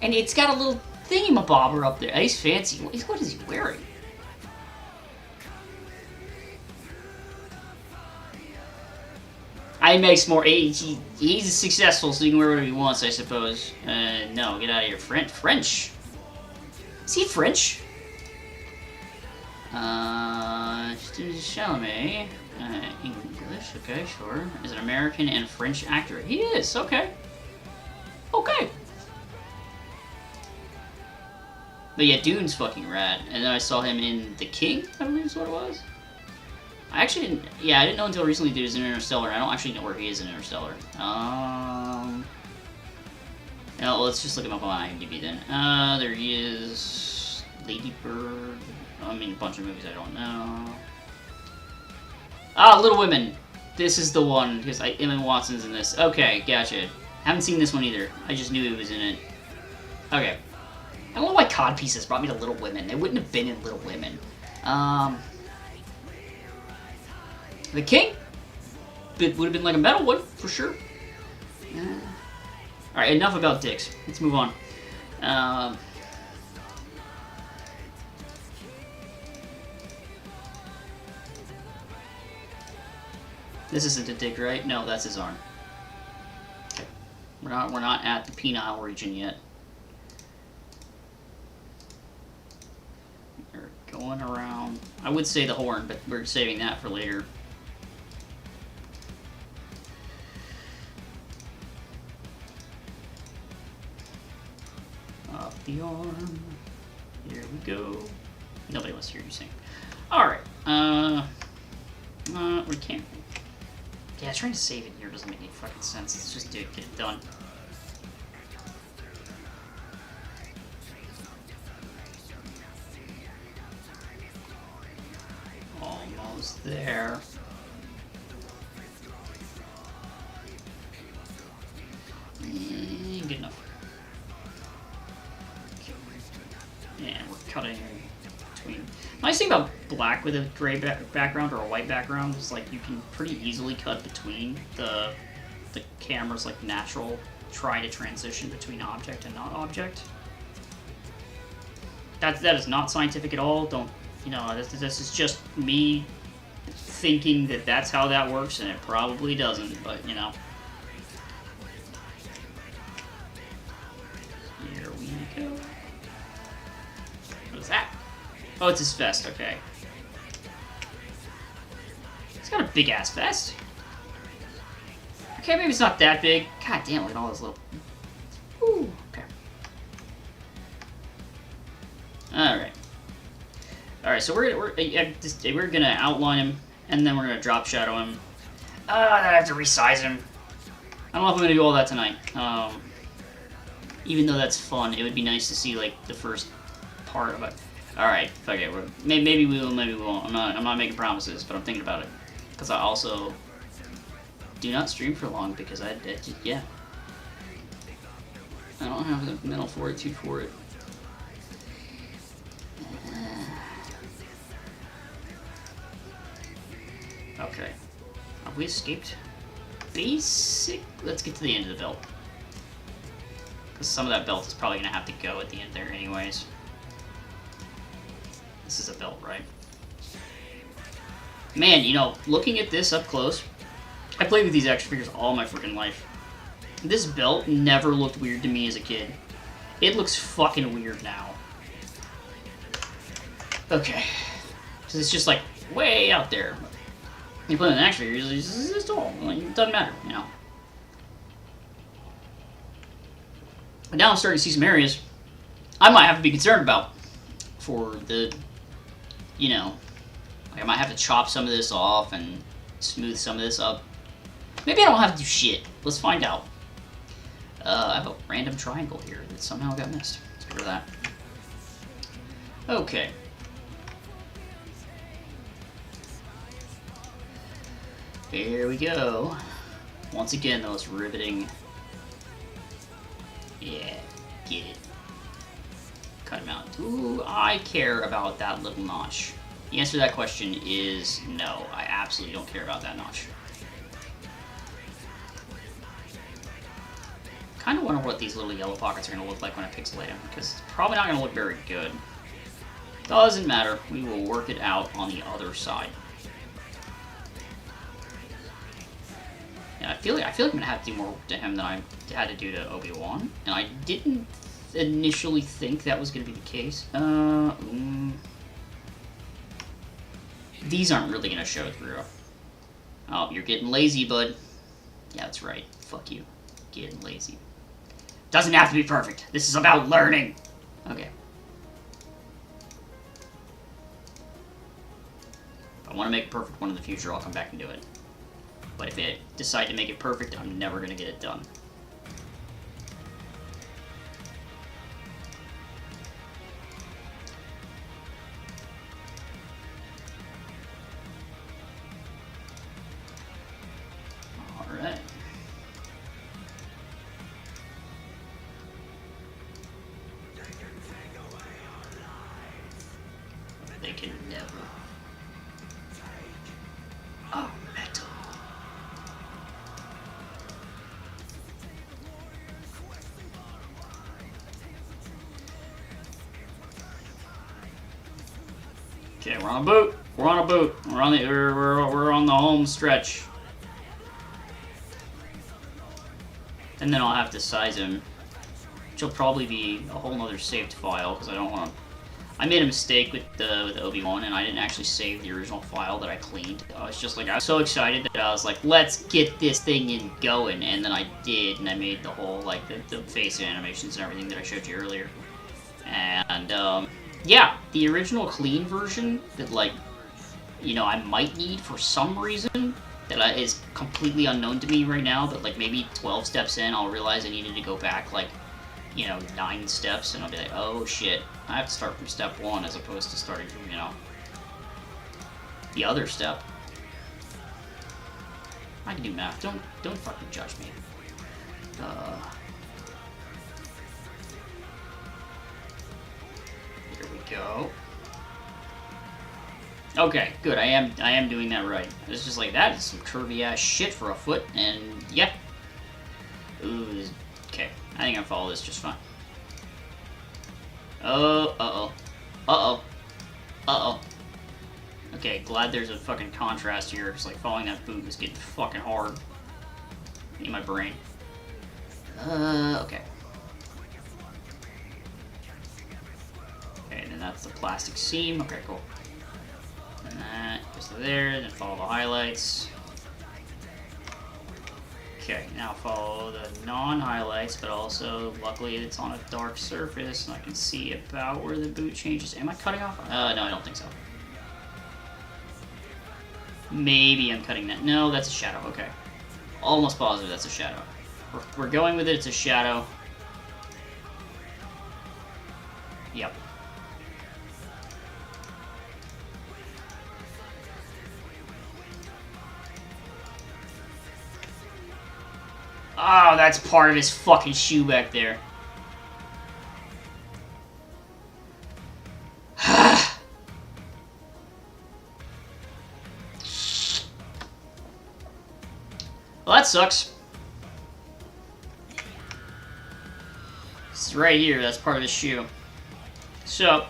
A: And it's got a little thingamabobber up there. He's fancy. What is he wearing? He makes more. He's successful, so he can wear whatever he wants, I suppose. No, get out of here. French. Is he French? Chalamet. English, okay, sure. Is an American and French actor. He is, okay. Okay. But yeah, Dune's fucking rad. And then I saw him in The King, I believe is what it was. I actually didn't, I didn't know until recently that he was in Interstellar. I don't actually know where he is in Interstellar. Well, let's just look him up on IMDb then. There he is. Lady Bird. I mean, a bunch of movies I don't know. Ah, Little Women. This is the one, because Emma Watson's in this. Okay, gotcha. Haven't seen this one either. I just knew he was in it. Okay. I don't know why Codpieces brought me to Little Women. They wouldn't have been in Little Women. The King? It would have been like a metal one, for sure. Alright, enough about dicks. Let's move on. This isn't a dick, right? No, that's his arm. Okay. We're not at the penile region yet. We're going around. I would say the horn, but we're saving that for later. Up the arm. Here we go. Nobody wants to hear you sing. Alright. We can't. Yeah, trying to save it here doesn't make any fucking sense. Let's just do it, get it done. Almost there. Good enough. And we're cutting between. Nice thing about black with a gray background or a white background is like you can pretty easily cut between the camera's like natural try to transition between object and not object. That is not scientific at all. Don't, you know, this is just me thinking that that's how that works, and it probably doesn't, but you know. Here we go. What is that? Oh, it's his vest, okay. He's got a big-ass vest. Okay, maybe it's not that big. God damn, look at all those little... Ooh, okay. Alright. Alright, so we're gonna outline him, and then we're gonna drop shadow him. Then I have to resize him. I don't know if I'm gonna do all that tonight. Even though that's fun, it would be nice to see, like, the first part of it. Alright, fuck it. Maybe we will, maybe we won't. I'm not making promises, but I'm thinking about it. Because I also do not stream for long because I yeah. I don't have the mental fortitude for it. Okay. Have we escaped? Basic? Let's get to the end of the belt. Because some of that belt is probably going to have to go at the end there anyways. This is a belt, right? Man, you know, looking at this up close, I played with these action figures all my freaking life. This belt never looked weird to me as a kid. It looks fucking weird now. Okay. Because it's just like way out there. You play with an action figure, it's just tall. Like, it doesn't matter, you know. But now I'm starting to see some areas I might have to be concerned about for the, you know, like I might have to chop some of this off and smooth some of this up. Maybe I don't have to do shit. Let's find out. I have a random triangle here that somehow got missed. Let's get rid of that. Okay. Here we go. Once again, the most riveting. Yeah, get it. Cut him out. Do I care about that little notch? The answer to that question is no. I absolutely don't care about that notch. Kind of wonder what these little yellow pockets are going to look like when I pixelate them, because it's probably not going to look very good. Doesn't matter. We will work it out on the other side. Yeah, I feel like I'm going to have to do more to him than I had to do to Obi-Wan, and I didn't initially think that was going to be the case. These aren't really gonna show through. Oh, you're getting lazy, bud. Yeah, that's right. Fuck you. Getting lazy. Doesn't have to be perfect. This is about learning. Okay. If I want to make a perfect one in the future, I'll come back and do it. But if I decide to make it perfect, I'm never gonna get it done. Alright. They can never. Oh, metal. Okay, we're on a boot. We're on a boot. We're on the home stretch. And then I'll have to size him, which will probably be a whole nother saved file because I don't want to. I made a mistake with Obi-Wan, and I didn't actually save the original file that I cleaned. I was just like, I was so excited that I was like, let's get this thing in going, and then I did, and I made the whole, like, the face animations and everything that I showed you earlier. And, yeah, the original clean version that, like, you know, I might need for some reason that is completely unknown to me right now, but, like, maybe 12 steps in, I'll realize I needed to go back, like, you know, 9 steps, and I'll be like, oh shit, I have to start from step 1 as opposed to starting from, you know, the other step. I can do math. Don't fucking judge me. Here we go. Okay, good. I am doing that right. It's just like that is some curvy ass shit for a foot, and yep. Ooh, okay. I think I follow this just fine. Oh, uh-oh. Uh-oh. Uh-oh. Okay, glad there's a fucking contrast here. It's like following that boot is getting fucking hard in my brain. Okay. Okay, and then that's the plastic seam. Okay, cool. And that goes to there, then follow the highlights. Okay, now follow the non-highlights, but also, luckily, it's on a dark surface, and I can see about where the boot changes. Am I cutting off? No, I don't think so. Maybe I'm cutting that. No, that's a shadow. Okay. Almost positive that's a shadow. We're going with it. It's a shadow. Yep. Oh, that's part of his fucking shoe back there. Well, that sucks. This is right here. That's part of his shoe. So,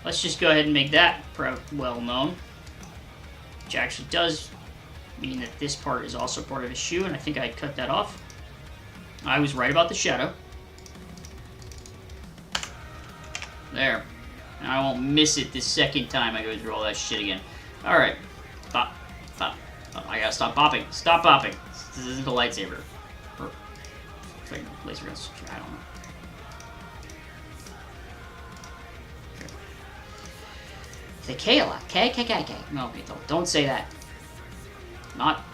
A: let's just go ahead and make that well known. Which actually does mean that this part is also part of his shoe, and I think I cut that off. I was right about the shadow. There. And I won't miss it the second time I go through all that shit again. Alright. Bop. Bop. Bop. I gotta stop bopping. Stop bopping. This isn't a lightsaber. Or, it's like laser guns. I don't know. Say K a lot. K. No, okay, don't say that. Not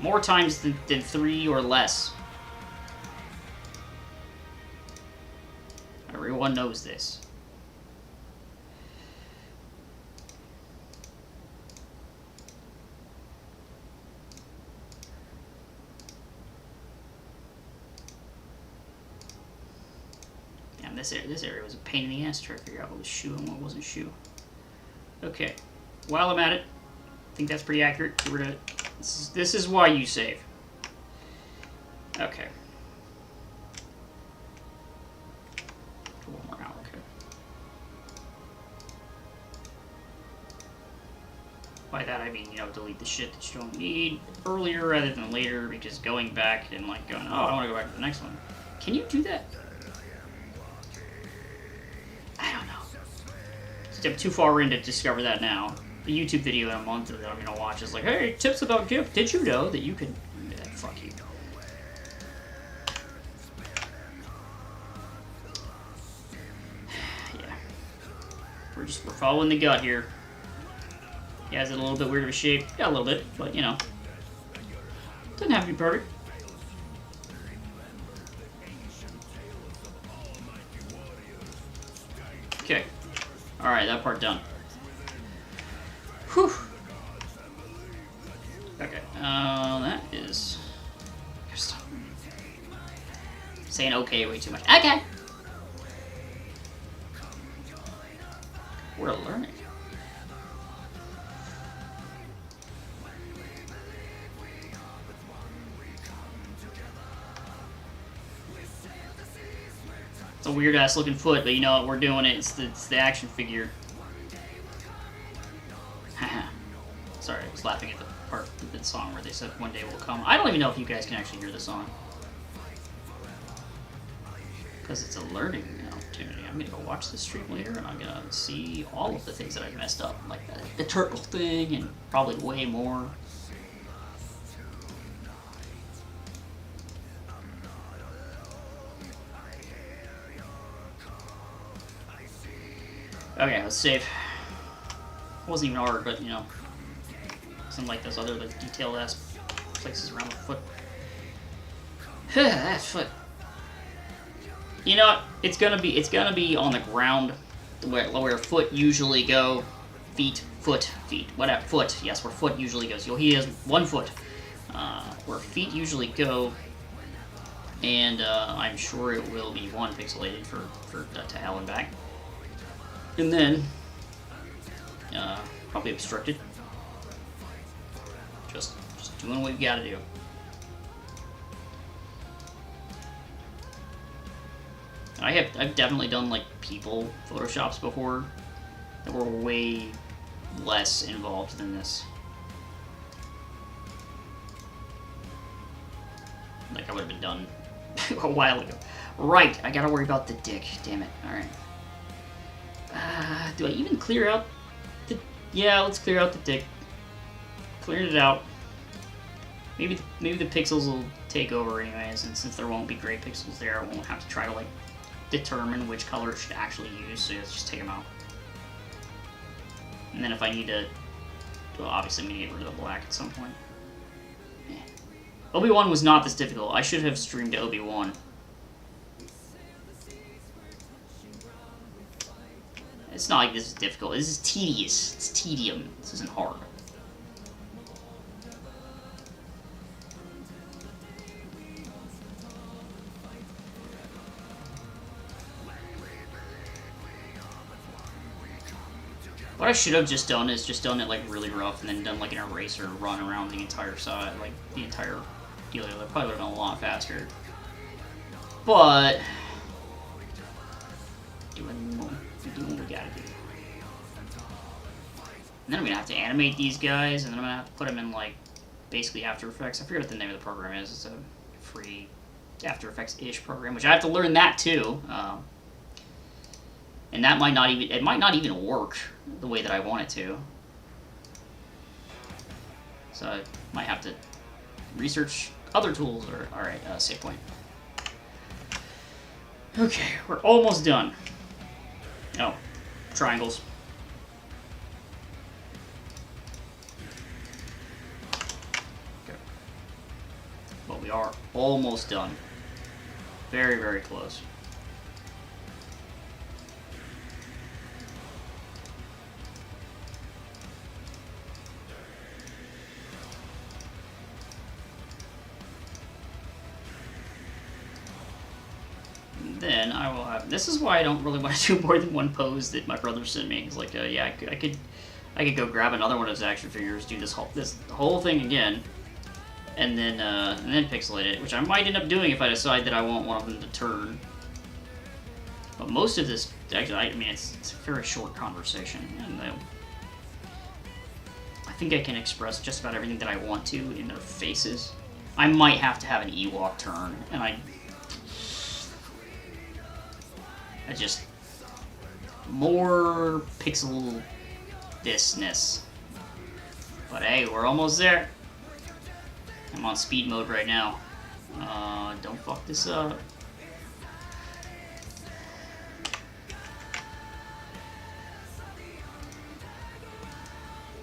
A: more times than 3 or less. Everyone knows this. Damn, this area was a pain in the ass to try to figure out what was shoe and what wasn't shoe. Okay, while I'm at it, I think that's pretty accurate. Get rid of it. This is why you save. Okay. One more out, okay. By that I mean, you know, delete the shit that you don't need earlier rather than later, because going back and like going, oh, I want to go back to the next one. Can you do that? I don't know. I'm too far in to discover that now. The YouTube video in a month that I'm gonna watch is like, hey, tips about GIF. Did you know that you can... fuck you. Yeah. We're following the gut here. Yeah, is it a little bit weird of a shape? Yeah, a little bit, but you know. Doesn't have to be perfect. Okay. Alright, that part done. Whew. Okay. That is... Stop. Saying okay way too much. Okay! We're learning. It's a weird ass looking foot, but you know what? We're doing it. It's the action figure. Sorry, I was laughing at the part of the song where they said one day will come. I don't even know if you guys can actually hear the song. Because it's a learning opportunity. I'm gonna go watch this stream later and I'm gonna see all of the things that I've messed up. Like the turtle thing and probably way more. Okay, let's save. It wasn't even hard, but you know, some like those other like detailed ass places around the foot. That foot. You know what? It's gonna be on the ground where foot usually go. Feet, whatever. Foot, yes, where foot usually goes. He has 1 foot. Where feet usually go. And I'm sure it will be 1 pixelated for to hell and back. And then probably obstructed. Just doing what you gotta do. I've definitely done like people photoshops before that were way less involved than this. Like I would have been done a while ago. Right, I gotta worry about the dick. Damn it. All right. Do I even clear out the... Yeah, let's clear out the dick. Clearing it out. Maybe the pixels will take over anyways, and since there won't be gray pixels there, I won't have to try to like determine which color it should actually use, so let's just take them out. And then if I need to... Well, obviously I'm going to get rid of the black at some point. Yeah. Obi-Wan was not this difficult. I should have streamed Obi-Wan. It's not like this is difficult. This is tedious. It's tedium. This isn't hard. What I should have just done is just done it like really rough and then done like an eraser run around the entire side, like the entire deal. That probably would have been a lot faster. But doing what we gotta do. And then I'm gonna have to animate these guys, and then I'm gonna have to put them in like basically After Effects. I forget what the name of the program is. It's a free After Effects-ish program, which I have to learn that too. And that might not even work the way that I want it to. So I might have to research other tools. Or alright, save point. Okay, we're almost done. Oh, triangles. Okay. But we are almost done. Very, very close. Then I will have. This is why I don't really want to do more than one pose that my brother sent me. He's like, yeah, I could go grab another one of his action figures, do this whole thing again, and then pixelate it, which I might end up doing if I decide that I want one of them to turn. But most of this, actually, I mean, it's a very short conversation, and I think I can express just about everything that I want to in their faces. I might have to have an Ewok turn, and I just more pixel thisness. But hey, we're almost there. I'm on speed mode right now. Don't fuck this up.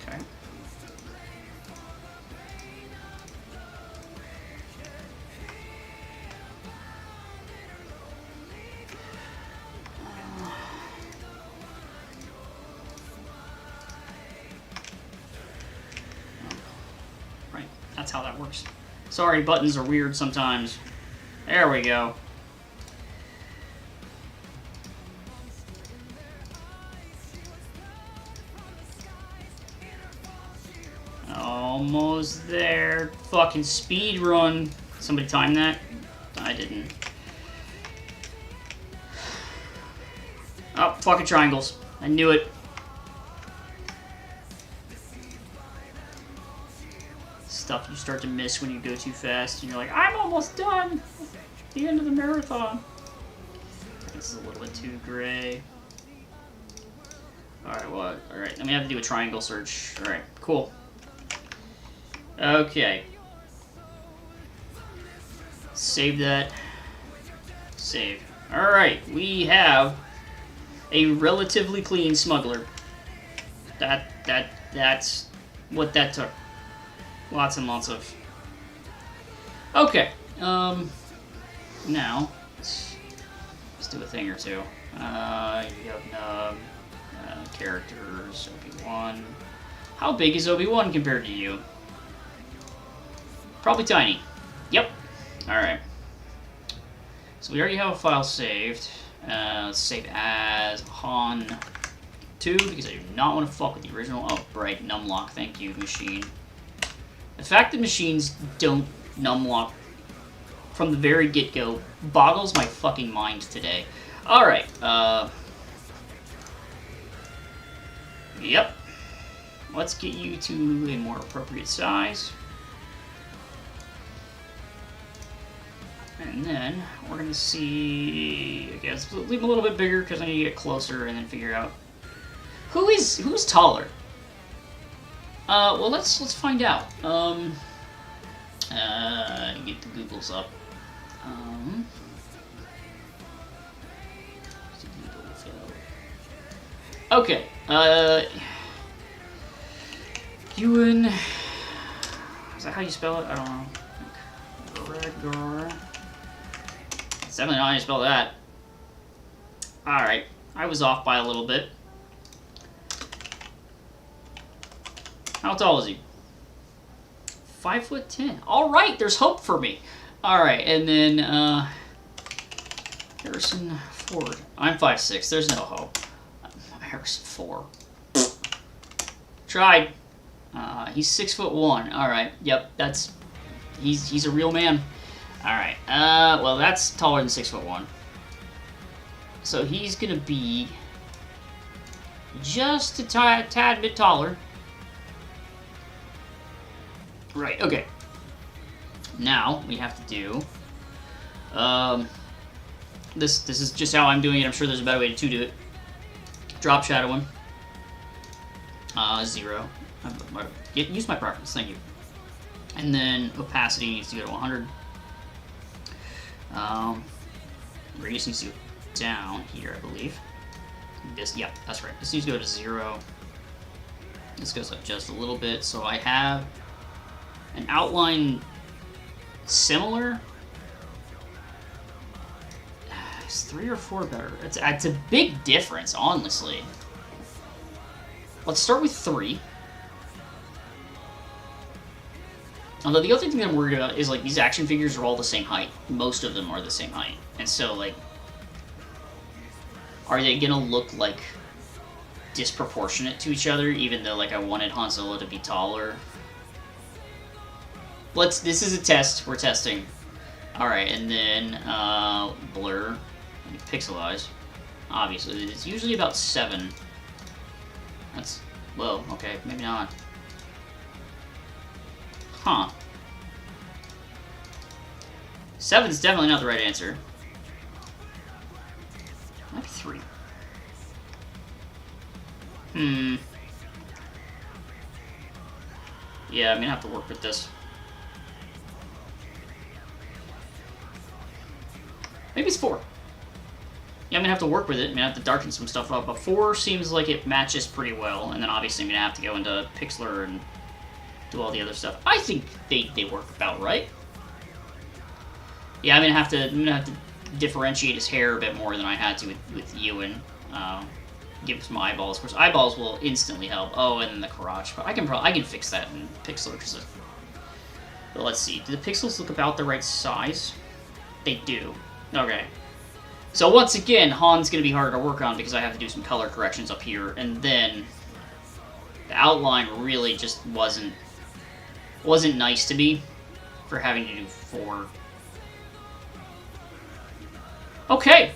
A: Okay. Right, that's how that works. Sorry, buttons are weird sometimes. There we go. Almost there. Fucking speed run. Somebody time that? I didn't. Oh, fucking triangles. I knew it. Stuff you start to miss when you go too fast, and you're like, I'm almost done! The end of the marathon. This is a little bit too gray. Alright, what? Alright, I'm gonna have to do a triangle search. Alright, cool. Okay. Save that. Save. Alright, we have a relatively clean smuggler. That's what that took. Lots and lots of. Okay. Now let's do a thing or two. You have characters. Obi-Wan. How big is Obi-Wan compared to you? Probably tiny. Yep. All right. So we already have a file saved. Let's save as Han 2 because I do not want to fuck with the original. Oh, right, numlock. Thank you, machine. The fact that machines don't numlock from the very get-go boggles my fucking mind today. Alright, yep. Let's get you to a more appropriate size. And then we're gonna see, I guess, leave them a little bit bigger because I need to get closer and then figure out who's taller. Well, let's find out. Get the Googles up. Okay. Ewan. Is that how you spell it? I don't know. Gregor. It's definitely not how you spell that. Alright. I was off by a little bit. How tall is he? 5'10". Alright, there's hope for me. Alright, and then Harrison Ford. I'm 5'6". There's no hope. Harrison Ford. Tried. He's 6'1". Alright, yep, that's he's a real man. Alright, well that's taller than 6'1". So he's gonna be just a tad bit taller. Right, okay. Now, we have to do... This is just how I'm doing it. I'm sure there's a better way to do it. Drop shadow him. 0. Use my preference, thank you. And then opacity needs to go to 100. Radius needs to go down here, I believe. This, yeah, that's right. This needs to go to 0. This goes up just a little bit, so I have an outline similar. Is 3 or 4 better? It's a big difference, honestly. Let's start with 3. Although the other thing that I'm worried about is, like, these action figures are all the same height. Most of them are the same height. And so, like, are they gonna look, like, disproportionate to each other, even though, like, I wanted Han Solo to be taller? This is a test. We're testing. Alright, and then, blur. And pixelize. Obviously, it's usually about 7. That's, whoa, okay, maybe not. Huh. 7's definitely not the right answer. Maybe 3. Yeah, I'm gonna have to work with this. Maybe it's 4. Yeah, I'm gonna have to work with it. I'm gonna have to darken some stuff up. But 4 seems like it matches pretty well. And then obviously I'm gonna have to go into Pixlr and do all the other stuff. I think they work about right. Yeah, I'm gonna have to differentiate his hair a bit more than I had to with Ewan. Give him some eyeballs. Of course, eyeballs will instantly help. Oh, and then the crotch. But I can fix that in Pixlr. But let's see. Do the pixels look about the right size? They do. Okay. So once again, Han's going to be harder to work on because I have to do some color corrections up here. And then the outline really just wasn't nice to me for having to do 4. Okay.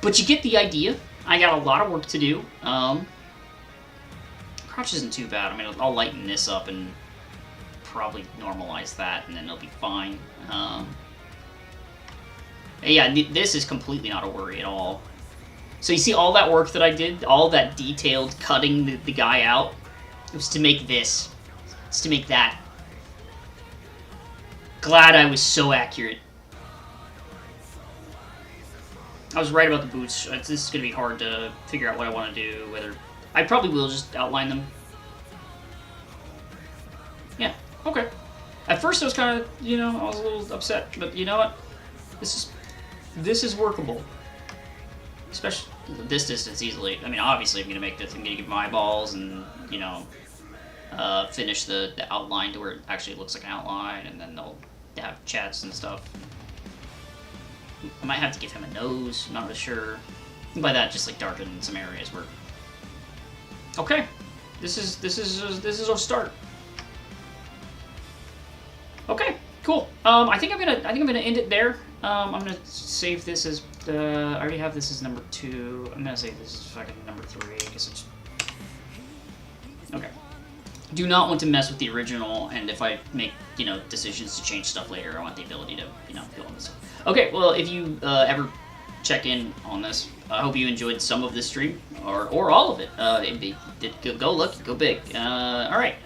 A: But you get the idea. I got a lot of work to do. Crouch isn't too bad. I mean, I'll lighten this up and probably normalize that, and then it'll be fine. Yeah, this is completely not a worry at all. So you see all that work that I did, all that detailed cutting the guy out, it was to make this. It's to make that. Glad I was so accurate. I was right about the boots. This is going to be hard to figure out what I want to do, whether... I probably will just outline them. Yeah, okay. At first I was kind of, I was a little upset, but you know what? This is workable. Especially this distance easily. I mean, obviously I'm going to make this. I'm going to give my eyeballs and, finish the outline to where it actually looks like an outline, and then they'll have chats and stuff. I might have to give him a nose, I'm not really sure. And by that, just like darken some areas where. Okay, this is our start. Okay, cool. I think I'm gonna end it there. I'm gonna save this as I already have this as number 2. I'm gonna save this as fucking number 3 because it's okay. Do not want to mess with the original, and if I make decisions to change stuff later, I want the ability to go on this. Okay, well, if you ever check in on this, I hope you enjoyed some of this stream or all of it. Go lucky, go big. All right.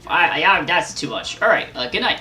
A: Yeah, that's too much. All right. Good night.